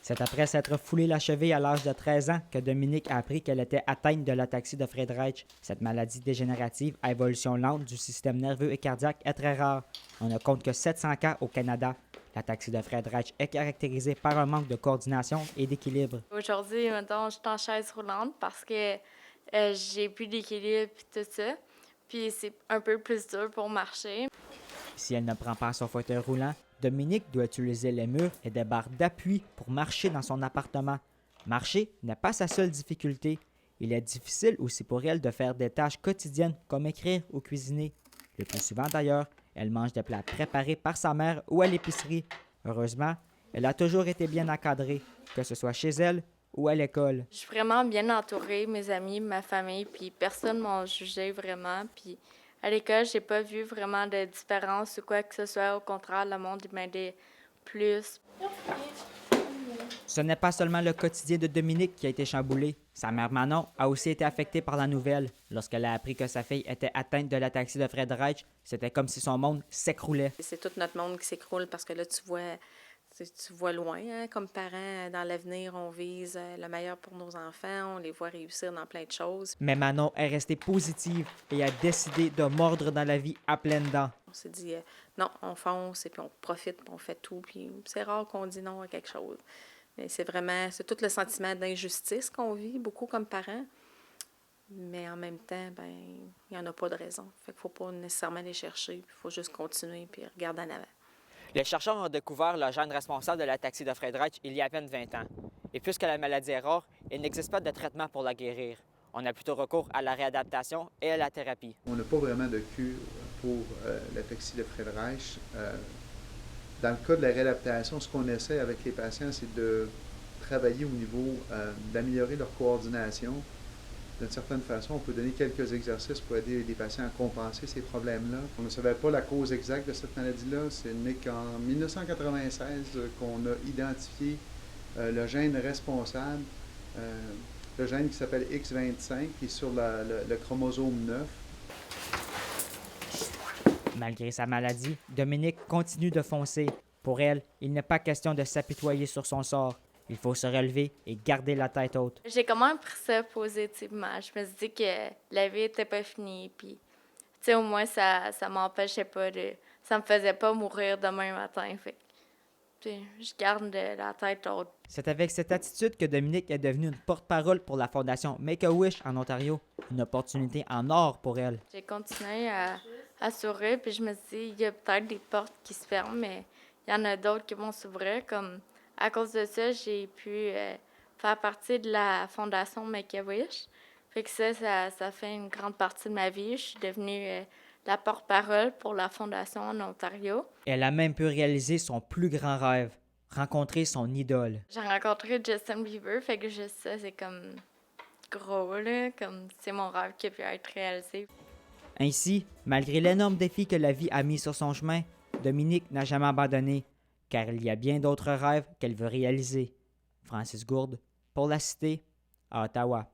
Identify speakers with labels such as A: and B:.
A: C'est après s'être foulé la cheville à l'âge de 13 ans que Dominique a appris qu'elle était atteinte de l'ataxie de Friedreich. Cette maladie dégénérative à évolution lente du système nerveux et cardiaque est très rare. On ne compte que 700 cas au Canada. L'ataxie de Friedreich est caractérisée par un manque de coordination et d'équilibre.
B: Aujourd'hui, maintenant, je suis en chaise roulante parce que j'ai plus d'équilibre et tout ça. Puis c'est un peu plus dur pour marcher.
A: Si elle ne prend pas son fauteuil roulant, Dominique doit utiliser les murs et des barres d'appui pour marcher dans son appartement. Marcher n'est pas sa seule difficulté. Il est difficile aussi pour elle de faire des tâches quotidiennes comme écrire ou cuisiner. Le plus souvent d'ailleurs, elle mange des plats préparés par sa mère ou à l'épicerie. Heureusement, elle a toujours été bien encadrée, que ce soit chez elle ou à l'école.
B: Je suis vraiment bien entourée, mes amis, ma famille, puis personne ne m'a jugé vraiment. Puis à l'école, j'ai pas vu vraiment de différence ou quoi que ce soit. Au contraire, le monde m'aidait plus.
A: Ce n'est pas seulement le quotidien de Dominique qui a été chamboulé. Sa mère Manon a aussi été affectée par la nouvelle. Lorsqu'elle a appris que sa fille était atteinte de l'ataxie de Friedreich, c'était comme si son monde s'écroulait.
C: C'est tout notre monde qui s'écroule parce que là, tu vois loin. Hein? Comme parents, dans l'avenir, on vise le meilleur pour nos enfants, on les voit réussir dans plein de choses.
A: Mais Manon est restée positive et a décidé de mordre dans la vie à pleines dents.
C: On s'est dit, non, on fonce et puis on profite, puis on fait tout. Puis c'est rare qu'on dit non à quelque chose. Mais c'est tout le sentiment d'injustice qu'on vit, beaucoup comme parents. Mais en même temps, ben, il n'y en a pas de raison. Fait qu'il ne faut pas nécessairement les chercher. Il faut juste continuer puis regarder en avant.
A: Les chercheurs ont découvert le gène responsable de l'ataxie de Friedreich il y a à peine 20 ans. Et puisque la maladie est rare, il n'existe pas de traitement pour la guérir. On a plutôt recours à la réadaptation et à la thérapie.
D: On n'a pas vraiment de cure pour l'ataxie de Friedreich. Dans le cas de la réadaptation, ce qu'on essaie avec les patients, c'est de travailler au niveau d'améliorer leur coordination. D'une certaine façon, on peut donner quelques exercices pour aider les patients à compenser ces problèmes-là. On ne savait pas la cause exacte de cette maladie-là. C'est n'est qu'en 1996 qu'on a identifié le gène responsable, le gène qui s'appelle X25, qui est sur le chromosome 9.
A: Malgré sa maladie, Dominique continue de foncer. Pour elle, il n'est pas question de s'apitoyer sur son sort. Il faut se relever et garder la tête haute.
B: J'ai quand même pris ça positivement. Je me suis dit que la vie n'était pas finie. Puis, tu sais, au moins, ça m'empêchait pas de. Ça me faisait pas mourir demain matin. Fait que, je garde la tête haute.
A: C'est avec cette attitude que Dominique est devenue une porte-parole pour la fondation Make-A-Wish en Ontario. Une opportunité en or pour elle.
B: J'ai continué à sourire, puis je me suis dit, il y a peut-être des portes qui se ferment, mais il y en a d'autres qui vont s'ouvrir. Comme à cause de ça, j'ai pu faire partie de la fondation Make-A-Wish. Fait que ça fait une grande partie de ma vie. Je suis devenue la porte-parole pour la fondation en Ontario.
A: Elle a même pu réaliser son plus grand rêve, rencontrer son idole.
B: J'ai rencontré Justin Bieber, fait que juste ça, c'est comme gros, là, comme c'est mon rêve qui a pu être réalisé.
A: Ainsi, malgré l'énorme défi que la vie a mis sur son chemin, Dominique n'a jamais abandonné, car il y a bien d'autres rêves qu'elle veut réaliser. Francis Gourde, pour La Cité, à Ottawa.